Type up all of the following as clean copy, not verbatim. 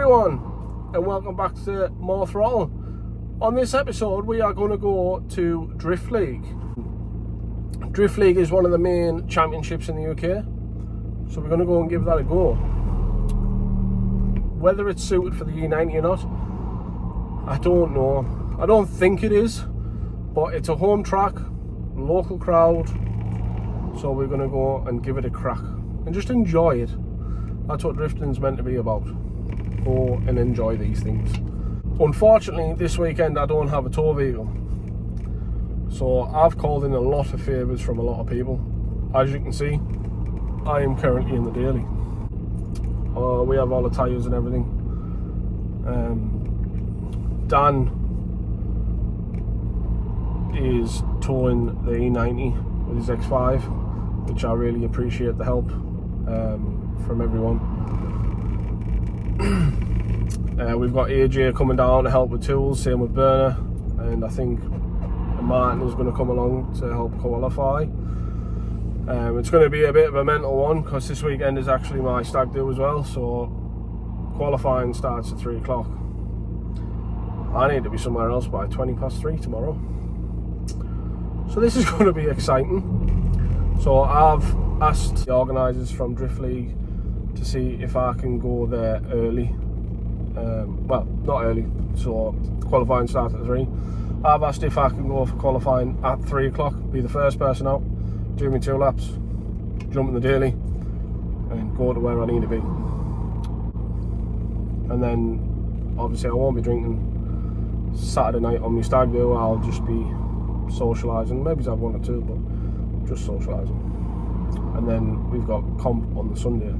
everyone, and welcome back to More Throttle. On this episode we are going to go to Drift League. Drift League is one of the main championships in the UK, so we're going to go and give that a go. Whether it's suited for the E90 or not, I don't know. I don't think it is, but it's a home track, local crowd, so we're going to go and give it a crack and just enjoy it. That's what drifting's meant to be about. Go and enjoy these things. Unfortunately, this weekend I don't have a tow vehicle, so I've called in a lot of favours from a lot of people. As you can see, I am currently in the daily. We have all the tyres and everything. Dan is towing the E90 with his X5, which I really appreciate the help from everyone. We've got AJ coming down to help with tools, same with Burner, and I think Martin is going to come along to help qualify. It's going to be a bit of a mental one because this weekend is actually my stag do as well, so qualifying starts at 3 o'clock. I need to be somewhere else by 3:20 tomorrow, so this is going to be exciting. So I've asked the organisers from Drift League to see if I can go there early. Well, not early, so qualifying starts at 3. I've asked if I can go for qualifying at 3 o'clock, be the first person out, do me 2 laps, jump in the daily, and go to where I need to be. And then, obviously I won't be drinking Saturday night on my stag do, I'll just be socialising, maybe have 1 or 2, but just socialising. And then we've got comp on the Sunday.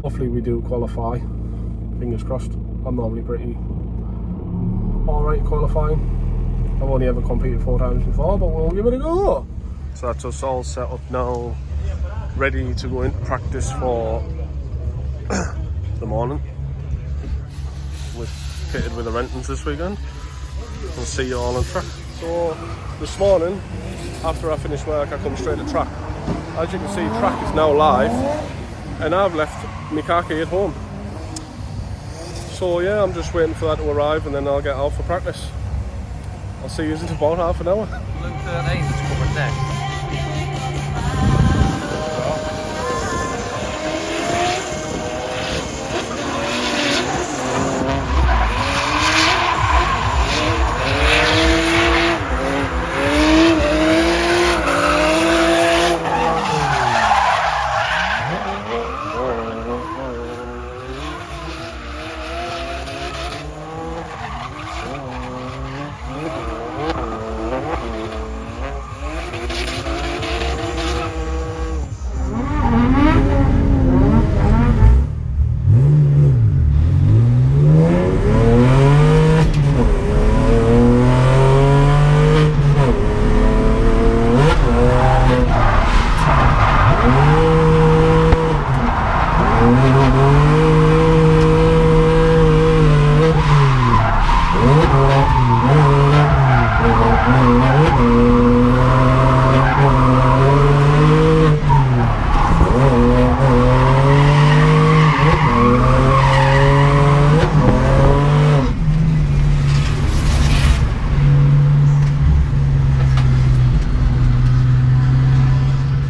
Hopefully we do qualify, fingers crossed. I'm normally pretty alright qualifying. I've only ever competed 4 times before, but we'll give it a go. So that's us all set up now, ready to go into practice for the morning. We're pitted with the Rentons this weekend. We'll see you all on track. So this morning, after I finish work, I come straight to track. As you can see, track is now live, and I've left my car key at home. So yeah, I'm just waiting for that to arrive and then I'll get out for practice. I'll see you in about half an hour. Blue 13 is coming next.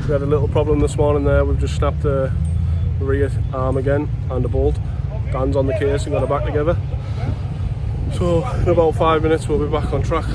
We had a little problem this morning there. We've just snapped the rear arm again and a bolt. Dan's on the case and got it back together. So in about 5 minutes we'll be back on track.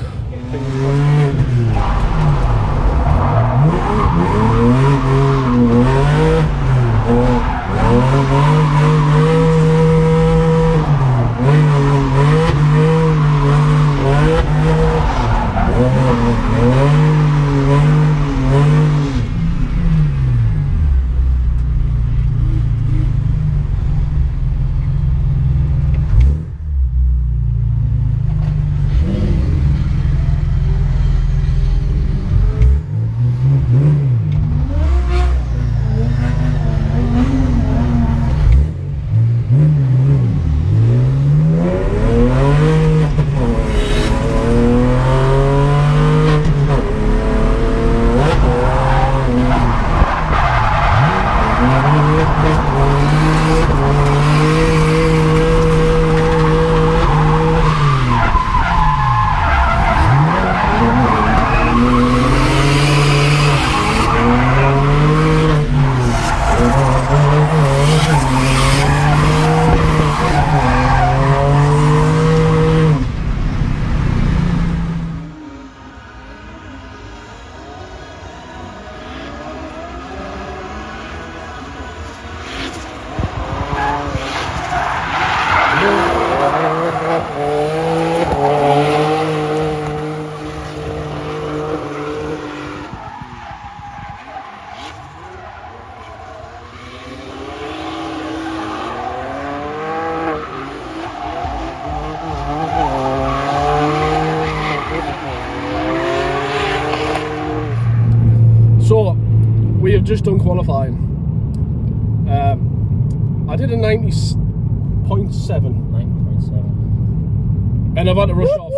I did a 90.7. 90.7. And I've had to rush off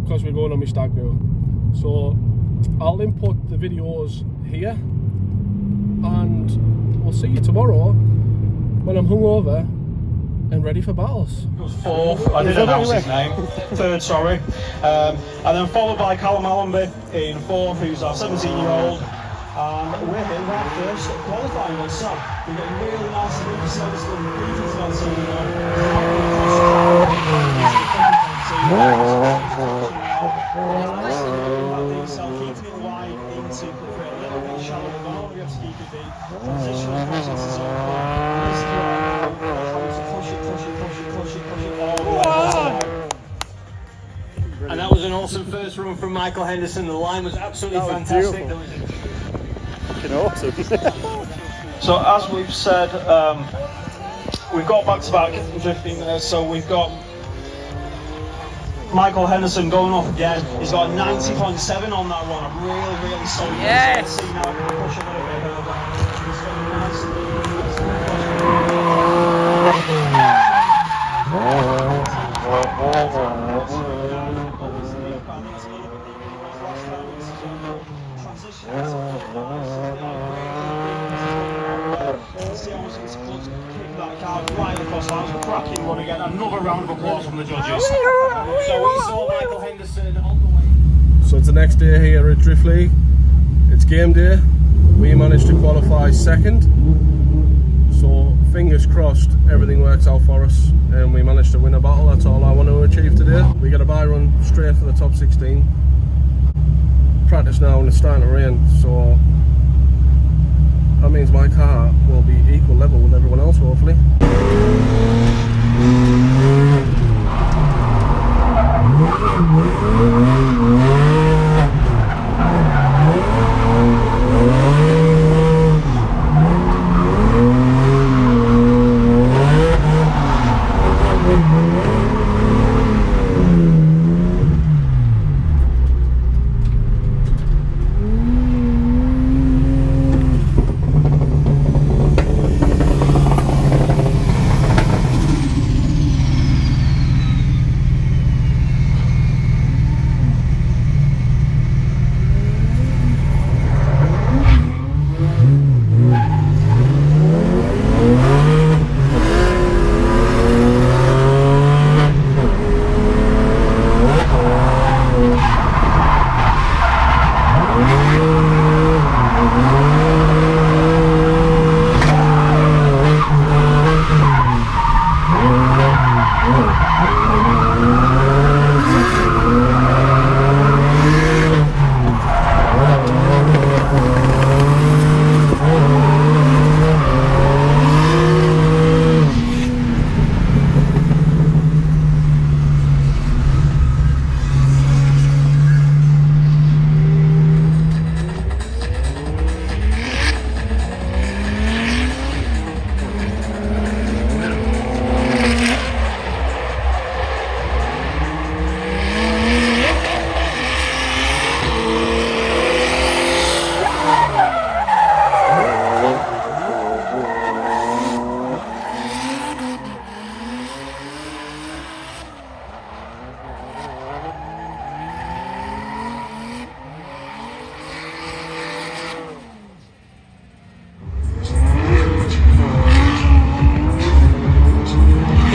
because we're going on my stag do. So I'll input the videos here, and we'll see you tomorrow when I'm hungover and ready for battles. It was fourth, I didn't announce his name, third, sorry. And then followed by Callum Allenby in fourth, who's our 17-year-old. And we're here with our first qualifying one, so we've got a really nice new service on the beaches on keeping it wide into the a little bit shallow, but not we have to keep it deep. Transitional process is all push it all the way. And that was an awesome first run from Michael Henderson. The line was absolutely fantastic. Awesome. So as we've said, we've got back-to-back in 15 minutes, so we've got Michael Henderson going off again. He's got 90.7 on that one. A really solid. Yes! See now, push a little bit further. He's got a nice right across. That was a cracking run again. Another round of applause from the judges. So we saw Michael Henderson on the way. So it's the next day here at Drift League. It's game day. We managed to qualify second. So fingers crossed everything works out for us and we managed to win a battle. That's all I want to achieve today. We got a bye run straight for the top 16. Practice now and it's starting to rain, so that means my car will be equal level with everyone else, hopefully.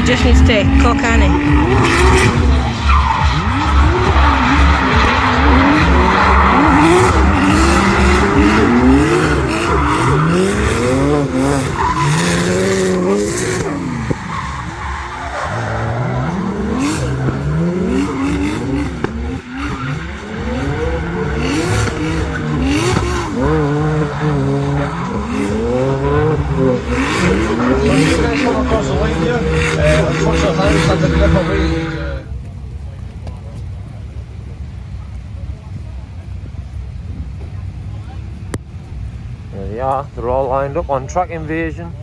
Just needs to take coke, can't he? There they are, they're all lined up on track invasion.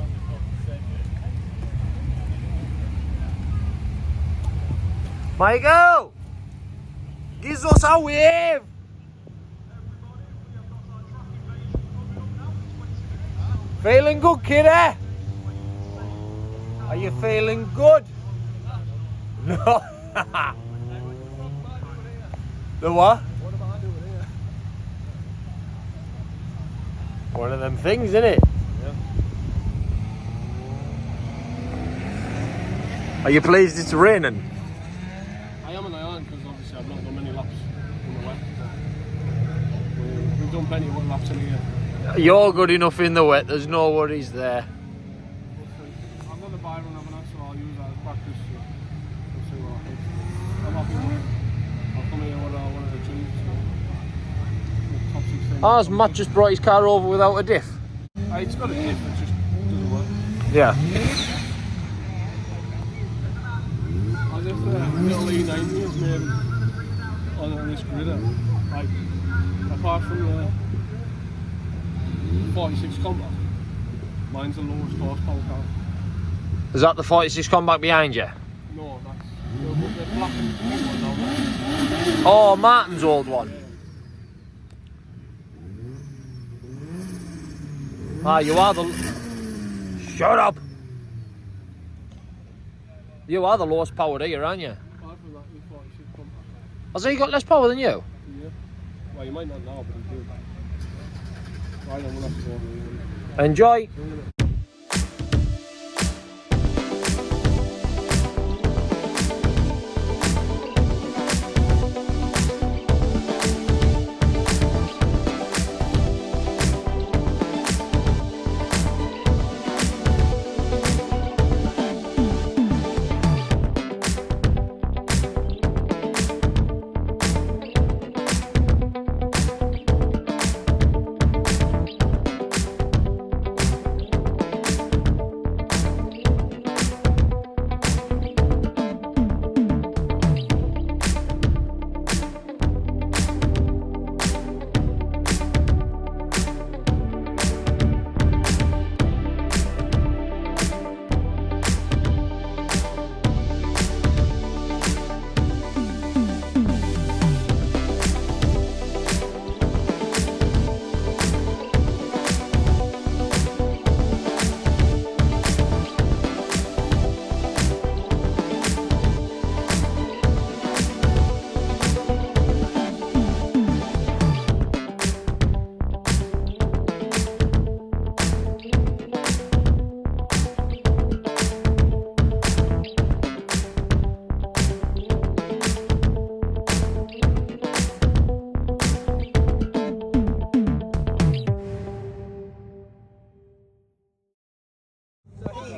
Michael! Give us a wave! Feeling good, kiddo? Are you feeling good? No. The what? One of them things, isn't it? Yeah. Are you pleased it's raining? I am and I aren't, because obviously I've not done many laps in the wet. We've done plenty of laps in here. You're good enough in the wet, there's no worries there. I've got the buy run of an so I'll use that as practice. So we'll see what happens. I'm happy with it. I'll come here what I want to achieve. So top 16. Oh, has Matt just brought his car over without a diff? It's got a diff, it just doesn't work. Yeah. As if the little E90 is made on this grid. Like, apart from the 46 compact, mine's the lowest horsepower car. Is that the 46 compact behind you? No, that's the black and white one down there. Oh, Martin's old one. Ah, you are the... Shut up! You are the lowest powered here, aren't you? Apart from that, the 46 compact. Has he got less power than you? Yeah. Well, you might not know, but he do. Right, then we'll have to go over here. Enjoy!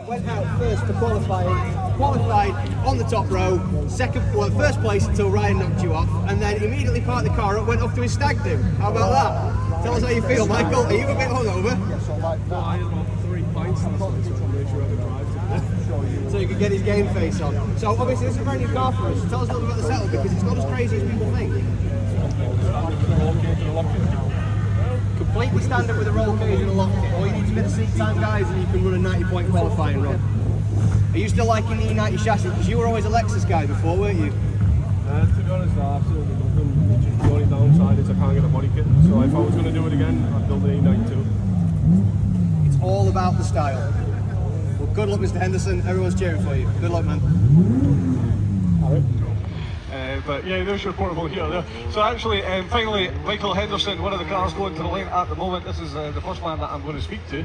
Went out first for qualified on the top row, first place until Ryan knocked you off, and then immediately parked the car up, went off to his stag do. How about that? Tell us how you feel, Michael. Are you a bit hungover? I had about 3 pints last night, so I made sure I could drive today. So you could get his game face on. So obviously this is a very new car for us. Tell us a little bit about the setup, because it's not as crazy as people think. Completely standard with a roll cage and a lock kit. All you need is a bit of seat time, guys, and you can run a 90-point qualifying run. Are you still liking the E90 chassis? Because you were always a Lexus guy before, weren't you? To be honest, I absolutely love them. Just the only downside is I can't get a body kit. So if I was going to do it again, I'd build the E90 too. It's all about the style. Well, good luck, Mr. Henderson. Everyone's cheering for you. Good luck, man. But yeah, there's your portable here. There. So actually, finally, Michael Henderson, one of the cars going to the lane at the moment. This is the first man that I'm going to speak to,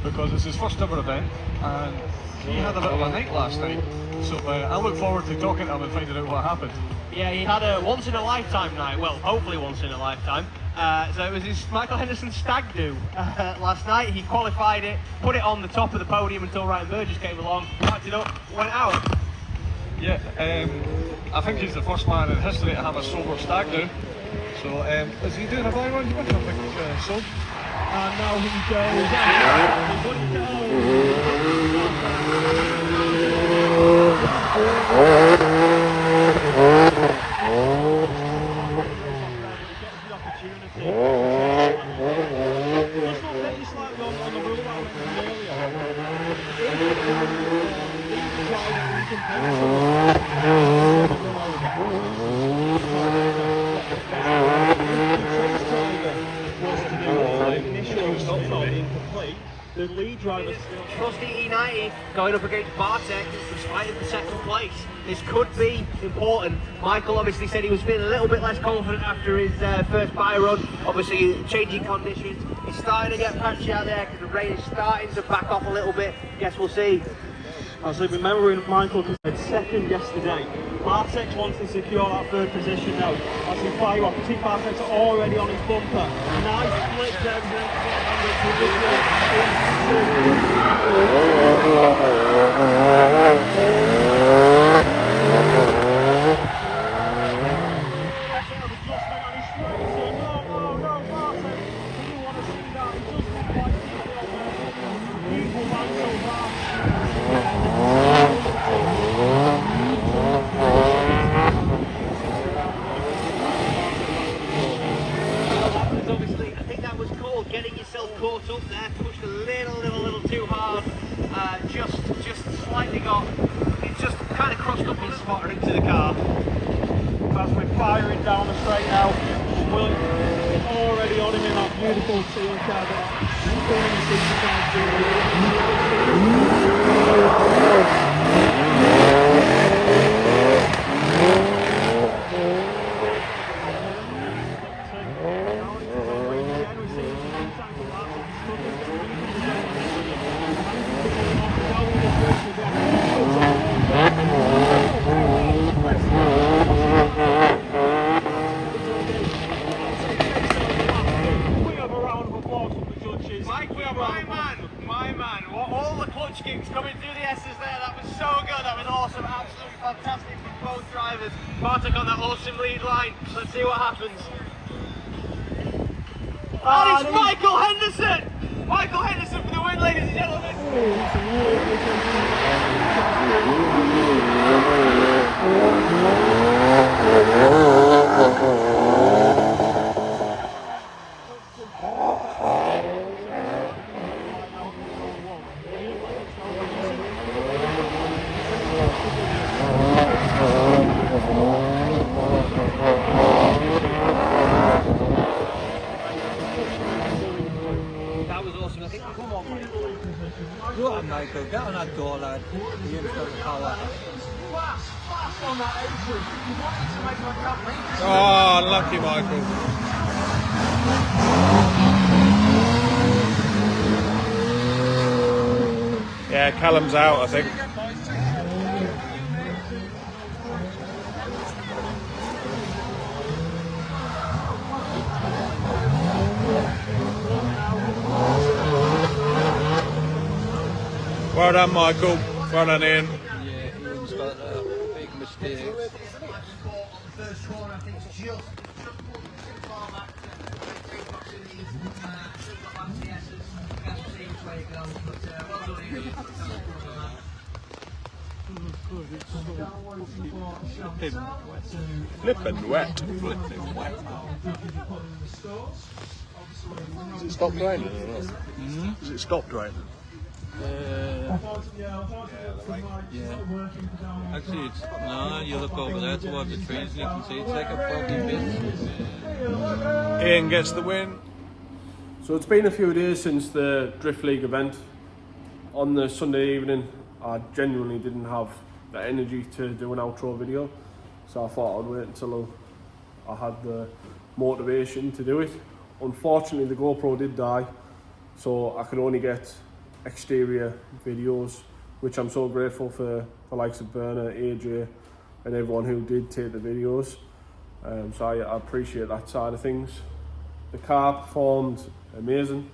because it's his first ever event, and he had a bit of a night last night. So I look forward to talking to him and finding out what happened. Yeah, he had a once-in-a-lifetime night. Well, hopefully once-in-a-lifetime. So it was his Michael Henderson stag do last night. He qualified it, put it on the top of the podium until Ryan Burgess came along, packed it up, went out. Yeah, I think he's the first man in history to have a sober stag do. So is he doing a bye run? I think so. And now he goes. the lead driver. Trusty E90 going up against Bartek, who's fighting for second place. This could be important. Michael obviously said he was feeling a little bit less confident after his first bye run. Obviously, changing conditions. He's starting to get patchy out there because the rain is starting to back off a little bit. Guess we'll see. Obviously, remembering Michael was second yesterday. Bartek wants to secure that third position now. As he fire off, see Bartek's already on his bumper. Nice flip there. Caught up there, pushed a little too hard, just slightly it's just kind of crossed up his spotter into the car. As we're firing down the straight now, Will already on him in that beautiful team car. My man, all the clutch kicks coming through the S's there, that was so good, that was awesome, absolutely fantastic from both drivers. Bartek on that awesome lead line, let's see what happens. And it's Michael Henderson! Michael Henderson for the win, ladies and gentlemen! That was awesome. I think, come on, Michael. Go on, Michael, get on that door, lad. You've got the power. Oh, lucky Michael. Yeah, Callum's out, I think. Well done, Michael. Well done, Ian. Yeah, Ian's got big mistakes. Flippin' wet. Has it stopped raining or not? Has it stopped raining? Yeah. Actually, it's no. You look over there towards the trees, and you can see it's like a foggy bit. Ian gets the win. So it's been a few days since the Drift League event. On the Sunday evening, I genuinely didn't have the energy to do an outro video, so I thought I'd wait until I had the motivation to do it. Unfortunately, the GoPro did die, so I could only get exterior videos, which I'm so grateful for the likes of Berner, AJ and everyone who did take the videos. So I appreciate that side of things. The car performed amazing.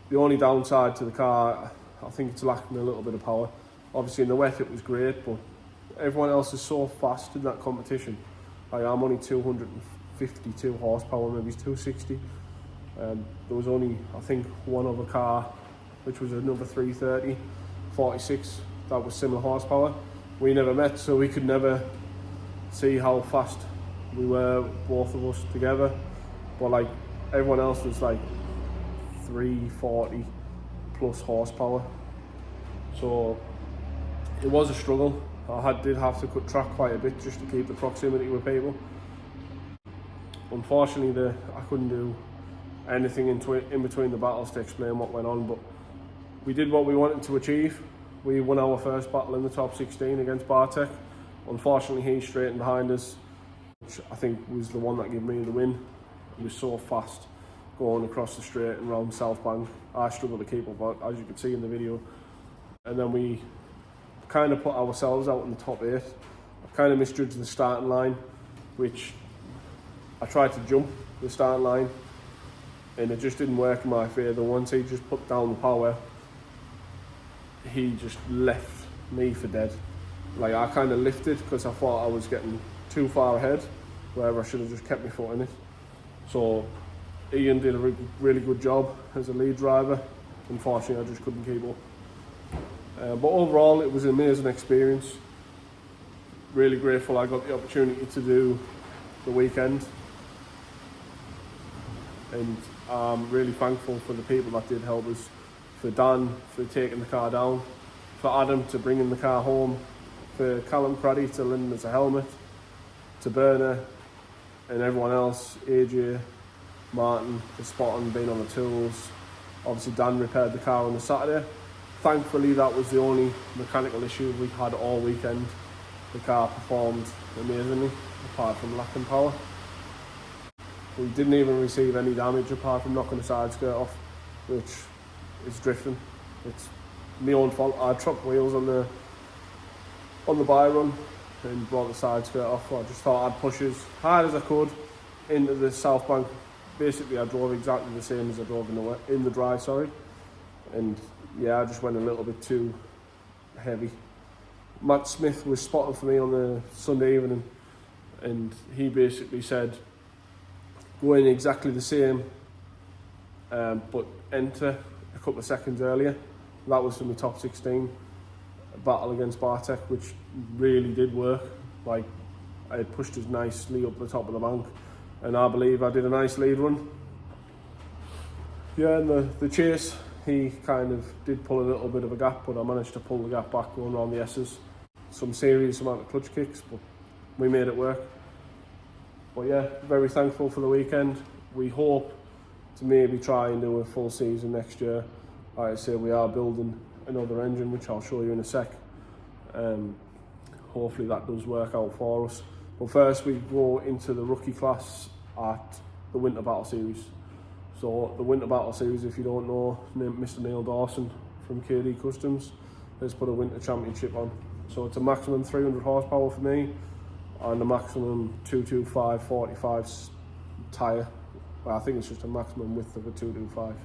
The only downside to the car, I think it's lacking a little bit of power. Obviously in the wet it was great, but everyone else is so fast in that competition. Like, I'm only 252 horsepower, maybe it's 260. There was only, I think, one other car, which was another 330, 46, that was similar horsepower. We never met, so we could never see how fast we were, both of us together. But like, everyone else was like 340 plus horsepower. So it was a struggle. I did have to cut track quite a bit just to keep the proximity with people. Unfortunately, I couldn't do anything in between the battles to explain what went on, but we did what we wanted to achieve. We won our first battle in the top 16 against Bartek. Unfortunately, he's straight in behind us, which I think was the one that gave me the win. He was so fast going across the straight and round South Bank. I struggled to keep up, as you can see in the video. And then we kind of put ourselves out in the top 8. I kind of misjudged the starting line, which I tried to jump the starting line, and it just didn't work in my favour. Once he just put down the power, he just left me for dead. Like, I kind of lifted because I thought I was getting too far ahead, where I should have just kept my foot in it. So Ian did a really good job as a lead driver. Unfortunately, I just couldn't keep up. But overall, it was an amazing experience. Really grateful I got the opportunity to do the weekend. And I'm really thankful for the people that did help us. For Dan for taking the car down, for Adam to bringing the car home, for Callum Craddy to lend us a helmet, to Berner and everyone else, AJ, Martin for spotting, being on the tools. Obviously Dan repaired the car on the Saturday. Thankfully that was the only mechanical issue we had all weekend. The car performed amazingly, apart from lacking power. We didn't even receive any damage apart from knocking the side skirt off, which is drifting. It's my own fault. I trucked wheels on the by run and brought the side skirt off. I just thought I'd push as hard as I could into the South Bank. Basically, I drove exactly the same as I drove in the dry, and yeah, I just went a little bit too heavy. Matt Smith was spotted for me on the Sunday evening, and he basically said, go in exactly the same, but enter a couple of seconds earlier. That was from the top 16 battle against Bartek, which really did work. Like, I had pushed us nicely up the top of the bank, and I believe I did a nice lead run. Yeah, and the chase, he kind of did pull a little bit of a gap, but I managed to pull the gap back going around the S's. Some serious amount of clutch kicks, but we made it work. But yeah, very thankful for the weekend. We hope to maybe try and do a full season next year. Like I say, we are building another engine, which I'll show you in a sec. Hopefully that does work out for us. But first we go into the rookie class at the Winter Battle Series. So the Winter Battle Series, if you don't know, Mr. Neil Dawson from KD Customs has put a Winter Championship on. So it's a maximum 300 horsepower for me and a maximum 225 45 tyre. Well, I think it's just a maximum width of a 225.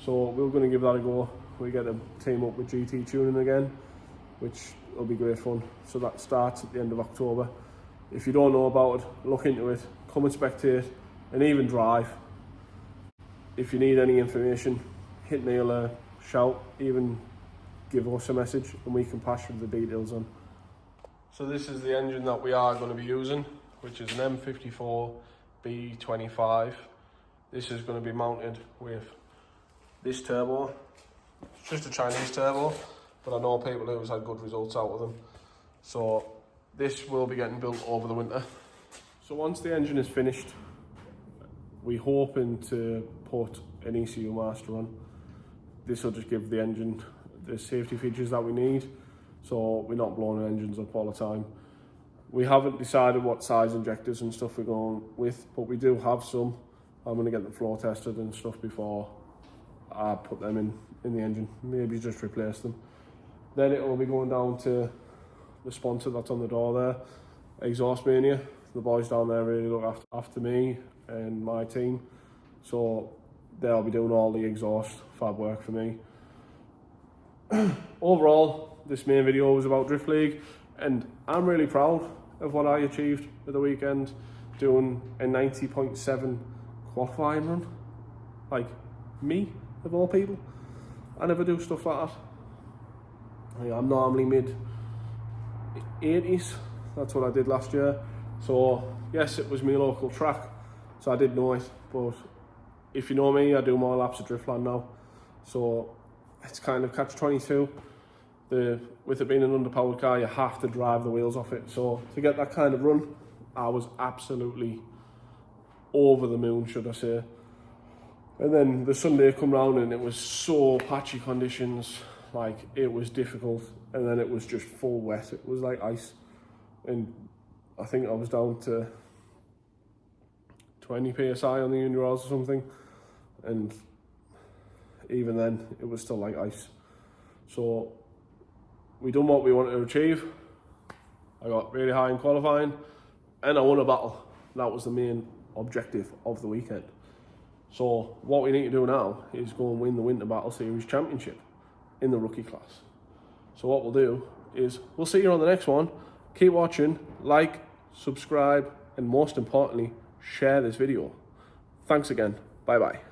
So we're going to give that a go. We get a team up with GT Tuning again, which will be great fun. So that starts at the end of October. If you don't know about it, look into it, come and spectate, and even drive. If you need any information, hit Neil a shout, even give us a message, and we can pass you the details on. So this is the engine that we are going to be using, which is an M54 B25. This is going to be mounted with this turbo. It's just a Chinese turbo, but I know people who's had good results out of them. So this will be getting built over the winter. So once the engine is finished, we're hoping to put an ECU master on. This will just give the engine the safety features that we need, so we're not blowing engines up all the time. We haven't decided what size injectors and stuff we're going with, but we do have some. I'm going to get them floor tested and stuff before I put them in the engine. Maybe just replace them. Then it will be going down to the sponsor that's on the door there, Exhaust Mania. The boys down there really look after me and my team, so they'll be doing all the exhaust fab work for me. Overall, this main video was about Drift League, and I'm really proud of what I achieved at the weekend, doing a 90.7 qualifying run. Like, me, of all people. I never do stuff like that. I'm normally mid 80s, that's what I did last year. So yes, it was my local track, so I did know it, but if you know me, I do more laps of Driftland now. So it's kind of catch-22. With it being an underpowered car, you have to drive the wheels off it. So to get that kind of run, I was absolutely over the moon, should I say. And then the Sunday come round and it was so patchy conditions, like it was difficult. And then it was just full wet. It was like ice. And I think I was down to 20 PSI on the Uniroz or something. And even then, it was still like ice. So we done what we wanted to achieve. I got really high in qualifying and I won a battle. That was the main objective of the weekend. So what we need to do now is go and win the Winter Battle Series Championship in the rookie class. So what we'll do is we'll see you on the next one. Keep watching, like, subscribe, and most importantly, share this video. Thanks again. Bye bye.